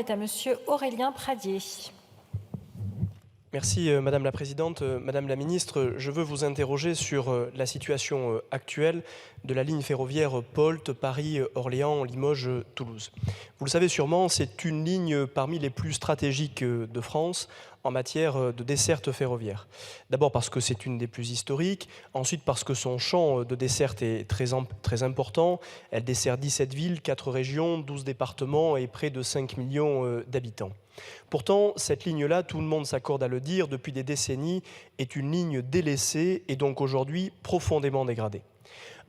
est à Monsieur Aurélien Pradier. Merci Madame la Présidente. Madame la Ministre, je veux vous interroger sur la situation actuelle de la ligne ferroviaire POLT Paris-Orléans-Limoges-Toulouse. Vous le savez sûrement, c'est une ligne parmi les plus stratégiques de France en matière de desserte ferroviaire. D'abord parce que c'est une des plus historiques, ensuite parce que son champ de desserte est très important. Elle dessert 17 villes, 4 régions, 12 départements et près de 5 millions d'habitants. Pourtant, cette ligne-là, tout le monde s'accorde à le dire, depuis des décennies, est une ligne délaissée et donc aujourd'hui profondément dégradée.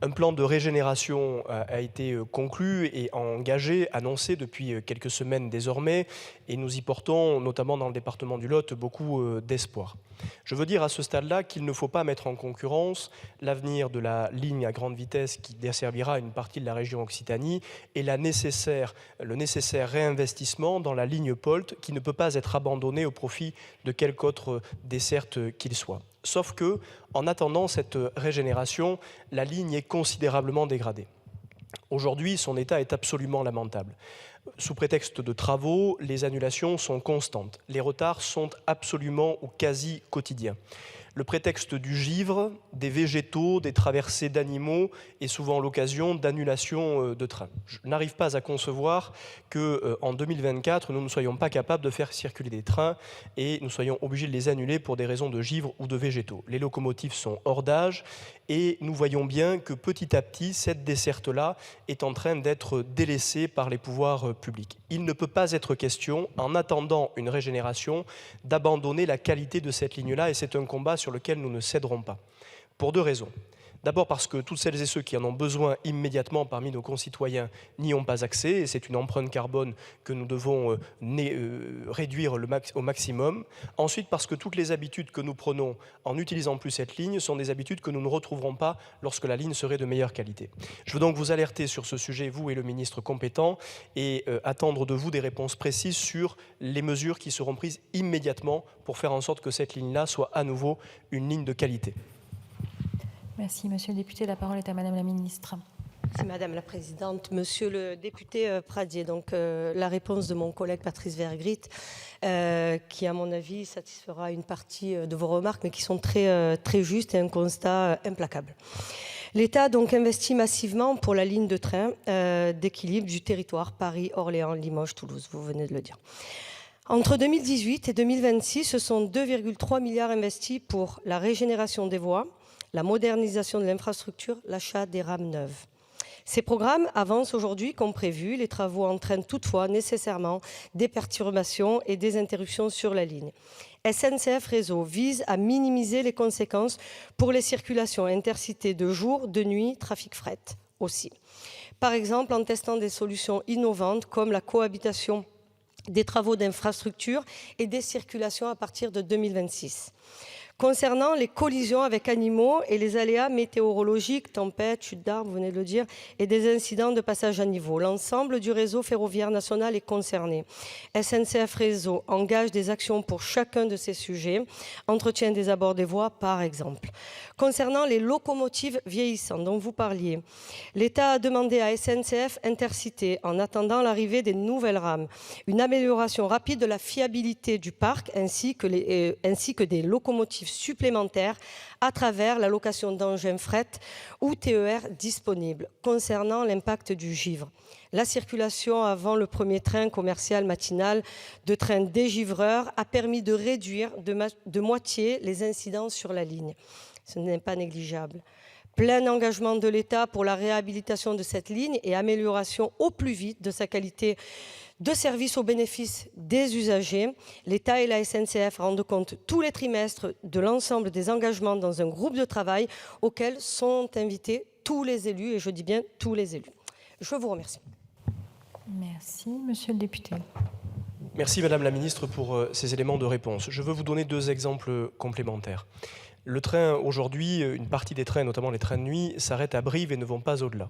Un plan de régénération a été conclu et engagé, annoncé depuis quelques semaines désormais, et nous y portons, notamment dans le département du Lot, beaucoup d'espoir. Je veux dire à ce stade-là qu'il ne faut pas mettre en concurrence l'avenir de la ligne à grande vitesse qui desservira une partie de la région Occitanie et le nécessaire réinvestissement dans la ligne POLT qui ne peut pas être abandonnée au profit de quelque autre desserte qu'il soit. Sauf que, en attendant cette régénération, la ligne est considérablement dégradée. Aujourd'hui, son état est absolument lamentable. Sous prétexte de travaux, les annulations sont constantes. Les retards sont absolument ou quasi quotidiens. Le prétexte du givre, des végétaux, des traversées d'animaux est souvent l'occasion d'annulations de trains. Je n'arrive pas à concevoir qu'en 2024, nous ne soyons pas capables de faire circuler des trains et nous soyons obligés de les annuler pour des raisons de givre ou de végétaux. Les locomotives sont hors d'âge et nous voyons bien que petit à petit, cette desserte-là est en train d'être délaissée par les pouvoirs publics. Il ne peut pas être question, en attendant une régénération, d'abandonner la qualité de cette ligne-là et c'est un combat sur lequel nous ne céderons pas. Pour deux raisons. D'abord parce que toutes celles et ceux qui en ont besoin immédiatement parmi nos concitoyens n'y ont pas accès, et c'est une empreinte carbone que nous devons réduire au maximum. Ensuite parce que toutes les habitudes que nous prenons en n'utilisant plus cette ligne sont des habitudes que nous ne retrouverons pas lorsque la ligne serait de meilleure qualité. Je veux donc vous alerter sur ce sujet, vous et le ministre compétent, et attendre de vous des réponses précises sur les mesures qui seront prises immédiatement pour faire en sorte que cette ligne-là soit à nouveau une ligne de qualité. Merci, Monsieur le député. La parole est à Madame la Ministre. Merci Madame la Présidente. Monsieur le député Pradier, donc la réponse de mon collègue Patrice Vergrit, qui à mon avis satisfera une partie de vos remarques, mais qui sont très justes et un constat implacable. L'État donc investit massivement pour la ligne de train d'équilibre du territoire Paris-Orléans-Limoges-Toulouse, vous venez de le dire. Entre 2018 et 2026, ce sont 2,3 milliards investis pour la régénération des voies, la modernisation de l'infrastructure, l'achat des rames neuves. Ces programmes avancent aujourd'hui comme prévu. Les travaux entraînent toutefois nécessairement des perturbations et des interruptions sur la ligne. SNCF Réseau vise à minimiser les conséquences pour les circulations intercités de jour, de nuit, trafic fret aussi. Par exemple, en testant des solutions innovantes comme la cohabitation des travaux d'infrastructure et des circulations à partir de 2026. Concernant les collisions avec animaux et les aléas météorologiques, tempêtes, chutes d'arbres, vous venez de le dire, et des incidents de passage à niveau, l'ensemble du réseau ferroviaire national est concerné. SNCF Réseau engage des actions pour chacun de ces sujets, entretien des abords des voies par exemple. Concernant les locomotives vieillissantes dont vous parliez, l'État a demandé à SNCF Intercités, en attendant l'arrivée des nouvelles rames, une amélioration rapide de la fiabilité du parc ainsi que des locomotives supplémentaires à travers la location d'engins fret ou TER disponibles. Concernant l'impact du givre, la circulation avant le premier train commercial matinal de train dégivreur a permis de réduire de moitié les incidents sur la ligne. Ce n'est pas négligeable. Plein engagement de l'État pour la réhabilitation de cette ligne et amélioration au plus vite de sa qualité de service au bénéfice des usagers. L'État et la SNCF rendent compte tous les trimestres de l'ensemble des engagements dans un groupe de travail auquel sont invités tous les élus, et je dis bien tous les élus. Je vous remercie. Merci, Monsieur le député. Merci Madame la Ministre pour ces éléments de réponse. Je veux vous donner deux exemples complémentaires. Le train, aujourd'hui, une partie des trains, notamment les trains de nuit, s'arrêtent à Brive et ne vont pas au-delà.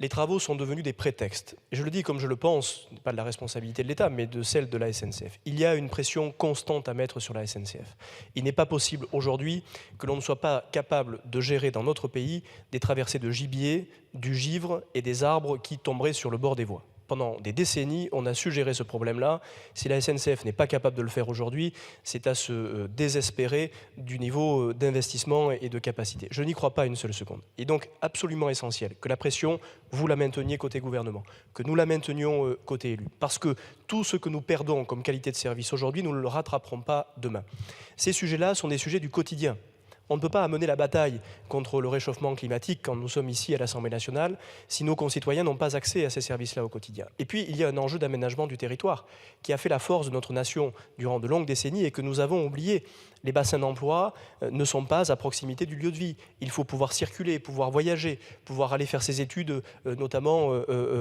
Les travaux sont devenus des prétextes. Et je le dis comme je le pense, ce n'est pas de la responsabilité de l'État, mais de celle de la SNCF. Il y a une pression constante à mettre sur la SNCF. Il n'est pas possible aujourd'hui que l'on ne soit pas capable de gérer dans notre pays des traversées de gibier, du givre et des arbres qui tomberaient sur le bord des voies. pendant des décennies, on a su gérer ce problème-là. Si la SNCF n'est pas capable de le faire aujourd'hui, c'est à se désespérer du niveau d'investissement et de capacité. Je n'y crois pas une seule seconde. Il est donc absolument essentiel que la pression, vous la mainteniez côté gouvernement, que nous la maintenions côté élu. Parce que tout ce que nous perdons comme qualité de service aujourd'hui, nous ne le rattraperons pas demain. Ces sujets-là sont des sujets du quotidien. On ne peut pas amener la bataille contre le réchauffement climatique quand nous sommes ici à l'Assemblée nationale si nos concitoyens n'ont pas accès à ces services-là au quotidien. Et puis, il y a un enjeu d'aménagement du territoire qui a fait la force de notre nation durant de longues décennies et que nous avons oublié. Les bassins d'emploi ne sont pas à proximité du lieu de vie. Il faut pouvoir circuler, pouvoir voyager, pouvoir aller faire ses études, notamment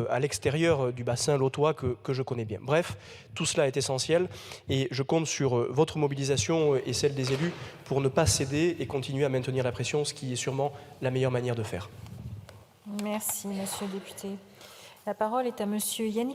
à l'extérieur du bassin lotois que je connais bien. Bref, tout cela est essentiel et je compte sur votre mobilisation et celle des élus pour ne pas céder et continuer à maintenir la pression, ce qui est sûrement la meilleure manière de faire. Merci, monsieur le député. La parole est à monsieur Yannick